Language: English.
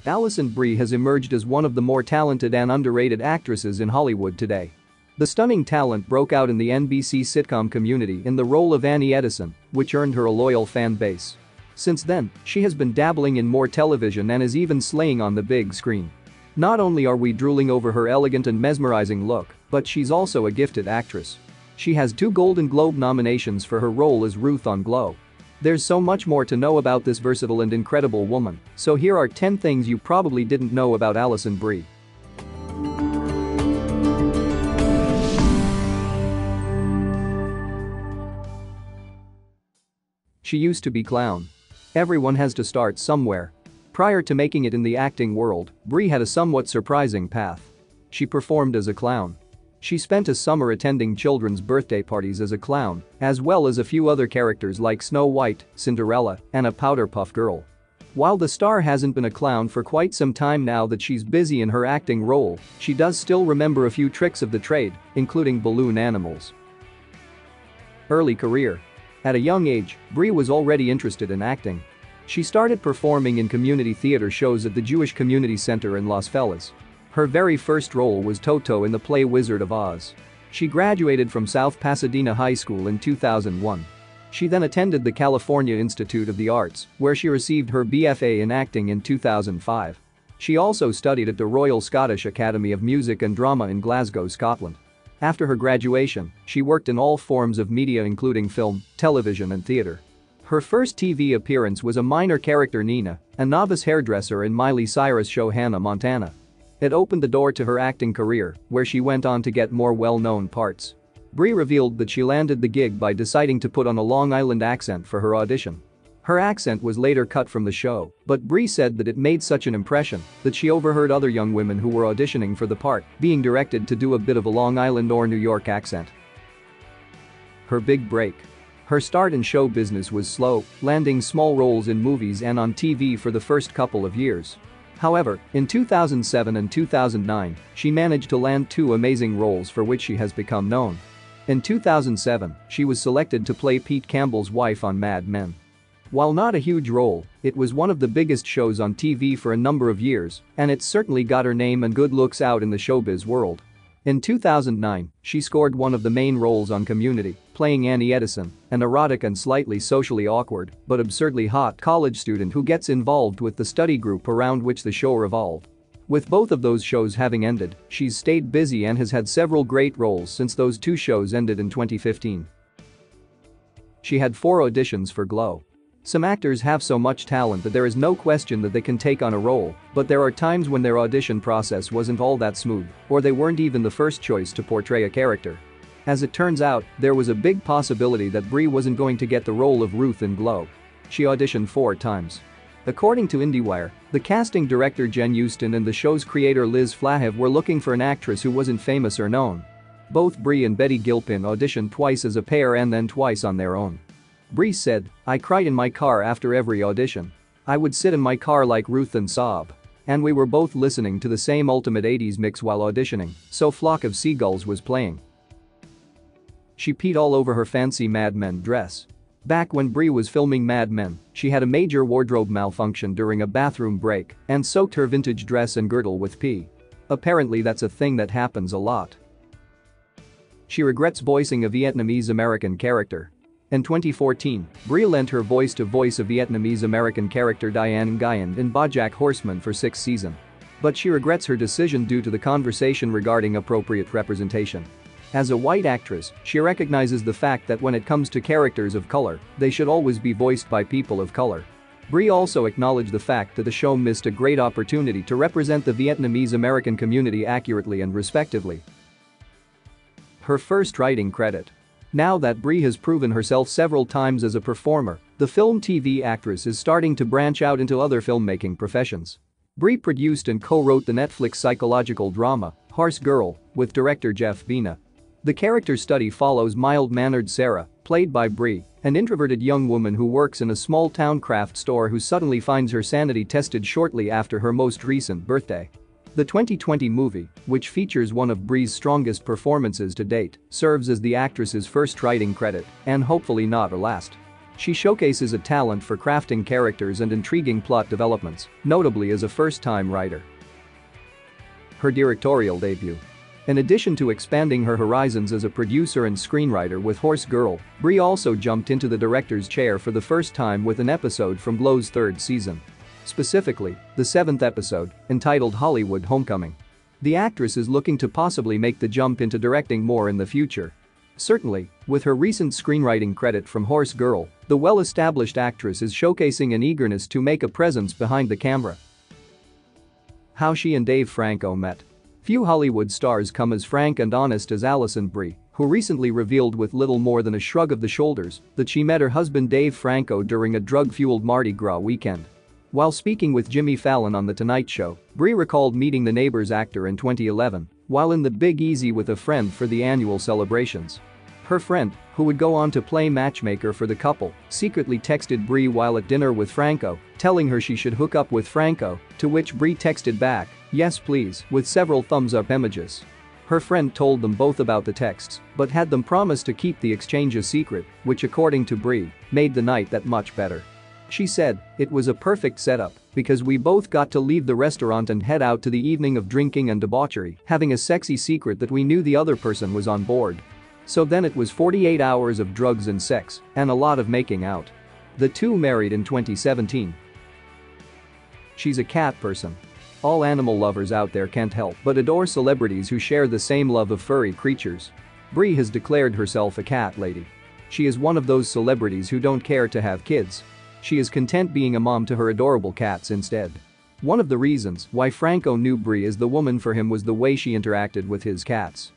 Alison Brie has emerged as one of the more talented and underrated actresses in Hollywood today. The stunning talent broke out in the NBC sitcom Community in the role of Annie Edison, which earned her a loyal fan base. Since then, she has been dabbling in more television and is even slaying on the big screen. Not only are we drooling over her elegant and mesmerizing look, but she's also a gifted actress. She has 2 Golden Globe nominations for her role as Ruth on Glow. There's so much more to know about this versatile and incredible woman, so here are 10 things you probably didn't know about Alison Brie. She used to be clown. Everyone has to start somewhere. Prior to making it in the acting world, Brie had a somewhat surprising path. She performed as a clown. She spent a summer attending children's birthday parties as a clown, as well as a few other characters like Snow White, Cinderella, and a Powder Puff Girl. While the star hasn't been a clown for quite some time now that she's busy in her acting role, she does still remember a few tricks of the trade, including balloon animals. Early career. At a young age, Brie was already interested in acting. She started performing in community theater shows at the Jewish Community Center in Los Feliz. Her very first role was Toto in the play Wizard of Oz. She graduated from South Pasadena High School in 2001. She then attended the California Institute of the Arts, where she received her BFA in acting in 2005. She also studied at the Royal Scottish Academy of Music and Drama in Glasgow, Scotland. After her graduation, she worked in all forms of media including film, television and theater. Her first TV appearance was a minor character Nina, a novice hairdresser in Miley Cyrus' show Hannah Montana. It opened the door to her acting career, where she went on to get more well-known parts. Brie revealed that she landed the gig by deciding to put on a Long Island accent for her audition. Her accent was later cut from the show, but Brie said that it made such an impression that she overheard other young women who were auditioning for the part being directed to do a bit of a Long Island or New York accent. Her big break. Her start in show business was slow, landing small roles in movies and on TV for the first couple of years. However, in 2007 and 2009, she managed to land 2 amazing roles for which she has become known. In 2007, she was selected to play Pete Campbell's wife on Mad Men. While not a huge role, it was one of the biggest shows on TV for a number of years, and it certainly got her name and good looks out in the showbiz world. In 2009, she scored one of the main roles on Community, playing Annie Edison, an erotic and slightly socially awkward but absurdly hot college student who gets involved with the study group around which the show revolved. With both of those shows having ended, she's stayed busy and has had several great roles since those 2 shows ended in 2015. She had 4 auditions for Glow. Some actors have so much talent that there is no question that they can take on a role, but there are times when their audition process wasn't all that smooth, or they weren't even the first choice to portray a character. As it turns out, there was a big possibility that Brie wasn't going to get the role of Ruth in Glow. She auditioned 4 times. According to IndieWire, the casting director Jen Houston and the show's creator Liz Flahav were looking for an actress who wasn't famous or known. Both Brie and Betty Gilpin auditioned twice as a pair and then twice on their own. Brie said, "I cried in my car after every audition. I would sit in my car like Ruth and sob. And we were both listening to the same ultimate 80s mix while auditioning, so Flock of Seagulls was playing." She peed all over her fancy Mad Men dress. Back when Brie was filming Mad Men, she had a major wardrobe malfunction during a bathroom break and soaked her vintage dress and girdle with pee. Apparently that's a thing that happens a lot. She regrets voicing a Vietnamese American character. In 2014, Brie lent her voice to voice a Vietnamese American character Diane Nguyen in BoJack Horseman for 6th season. But she regrets her decision due to the conversation regarding appropriate representation. As a white actress, she recognizes the fact that when it comes to characters of color, they should always be voiced by people of color. Brie also acknowledged the fact that the show missed a great opportunity to represent the Vietnamese American community accurately and respectively. Her first writing credit. Now that Brie has proven herself several times as a performer, the film/TV actress is starting to branch out into other filmmaking professions. Brie produced and co-wrote the Netflix psychological drama, Horse Girl, with director Jeff Bina. The character study follows mild-mannered Sarah, played by Brie, an introverted young woman who works in a small-town craft store who suddenly finds her sanity tested shortly after her most recent birthday. The 2020 movie, which features one of Brie's strongest performances to date, serves as the actress's first writing credit and hopefully not her last. She showcases a talent for crafting characters and intriguing plot developments, notably as a first-time writer. Her directorial debut. In addition to expanding her horizons as a producer and screenwriter with Horse Girl, Brie also jumped into the director's chair for the first time with an episode from Blow's third season. Specifically, the seventh episode, entitled Hollywood Homecoming. The actress is looking to possibly make the jump into directing more in the future. Certainly, with her recent screenwriting credit from Horse Girl, the well-established actress is showcasing an eagerness to make a presence behind the camera. How she and Dave Franco met. Few Hollywood stars come as frank and honest as Alison Brie, who recently revealed with little more than a shrug of the shoulders that she met her husband Dave Franco during a drug-fueled Mardi Gras weekend. While speaking with Jimmy Fallon on The Tonight Show, Brie recalled meeting The Neighbors actor in 2011 while in the Big Easy with a friend for the annual celebrations. Her friend, who would go on to play matchmaker for the couple, secretly texted Brie while at dinner with Franco, telling her she should hook up with Franco, to which Brie texted back, "Yes please," with several thumbs-up emojis. Her friend told them both about the texts, but had them promise to keep the exchange a secret, which according to Brie, made the night that much better. She said, "It was a perfect setup because we both got to leave the restaurant and head out to the evening of drinking and debauchery, having a sexy secret that we knew the other person was on board. So then it was 48 hours of drugs and sex, and a lot of making out." The two married in 2017. She's a cat person. All animal lovers out there can't help but adore celebrities who share the same love of furry creatures. Brie has declared herself a cat lady. She is one of those celebrities who don't care to have kids. She is content being a mom to her adorable cats instead. One of the reasons why Franco knew Brie as the woman for him was the way she interacted with his cats.